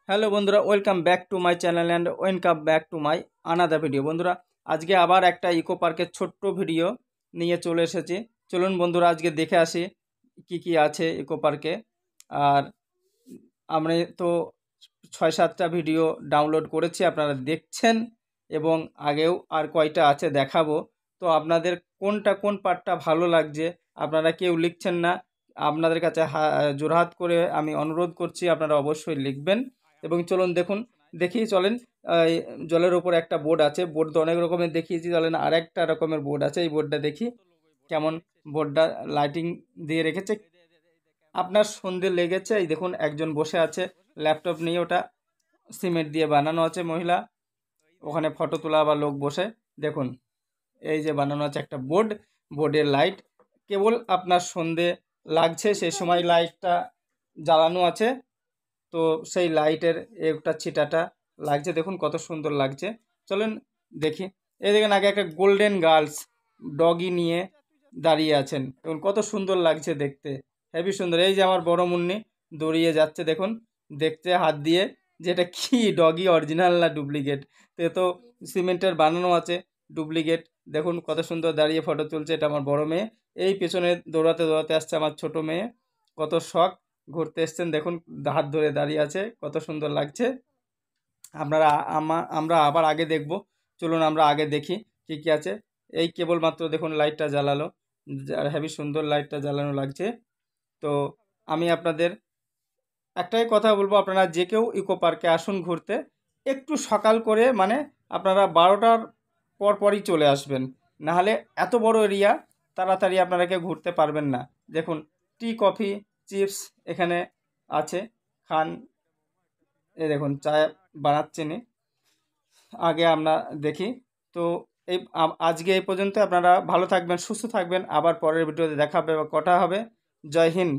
Hello বন্ধুরা, welcome back to my channel and welcome back to my another video. বন্ধুরা, আজকে আবার একটা ইকো পার্কের ছোট্ট ভিডিও নিয়ে চলে এসেছি। চলুন বন্ধুরা, আজকে দেখে আসি কি কি আছে ইকো পার্কে। আর আমরা তো 6-7টা ভিডিও ডাউনলোড করেছি, আপনারা দেখছেন, এবং আগেও আর কয়টা আছে দেখাবো। তো আপনাদের কোন পার্টটা ভালো লাগছে আপনারা কেউ লিখছেন না। আপনাদের কাছে জোরহাত করে আমি অনুরোধ করছি, আপনারা অবশ্যই লিখবেন। এবং চলুন চলেন। এই জলের ওপর একটা বোর্ড আছে, বোর্ড তো অনেক রকমের দেখিয়েছি, চলেন আরেকটা রকমের বোর্ড আছে, এই বোর্ডটা দেখি কেমন। বোর্ডটা লাইটিং দিয়ে রেখেছে, আপনার সন্ধে লেগেছে। এই দেখুন একজন বসে আছে ল্যাপটপ নিয়ে, ওটা সিমেন্ট দিয়ে বানানো আছে, মহিলা ওখানে ফটো তোলা বা লোক বসে। দেখুন এই যে বানানো আছে একটা বোর্ডের লাইট, কেবল আপনার সন্ধে লাগছে সেই সময় লাইটটা জ্বালানো আছে। তো সেই লাইটের একটা ছিটাটা লাগছে, দেখুন কত সুন্দর লাগছে। চলেন দেখি। এই দেখেন আগে একটা গোল্ডেন গার্লস ডগি নিয়ে দাঁড়িয়ে আছেন, দেখুন কত সুন্দর লাগছে দেখতে, হেভি সুন্দর। এই যে আমার বড় মুন্নি দৌড়িয়ে যাচ্ছে, দেখুন দেখতে হাত দিয়ে যে এটা কি ডগি অরিজিনাল না ডুপ্লিকেট। তো সিমেন্টের বানানো আছে, ডুপ্লিকেট। দেখুন কত সুন্দর দাঁড়িয়ে ফটো তুলছে, এটা আমার বড় মেয়ে। এই পেছনে দৌড়াতে দৌড়াতে আসছে আমার ছোট মেয়ে, কত শখ, ঘুরতে এসছেন, দেখুন হাত ধরে দাঁড়িয়ে আছে, কত সুন্দর লাগছে। আমরা আবার আগে দেখব। চলুন আমরা আগে দেখি কি কি আছে। এই কেবলমাত্র দেখুন লাইটটা জ্বালালো, হেভি সুন্দর লাইটটা জ্বালানো লাগছে। তো আমি আপনাদের একটাই কথা বলবো, আপনারা যে কেউ ইকো পার্কে আসুন ঘুরতে, একটু সকাল করে, মানে আপনারা 12টার পরই চলে আসবেন, নাহলে এত বড় এরিয়া তাড়াতাড়ি আপনারা কেউ ঘুরতে পারবেন না। দেখুন টি, কফি, চিপস এখানে আছে, খান। এই দেখুন চা বানাচ্ছেন। আগে আমরা দেখি। তো আজকে এই পর্যন্ত। আপনারা ভালো থাকবেন, সুস্থ থাকবেন, আবার পরের ভিডিওতে দেখা হবে বা কথা হবে। জয় হিন্দ।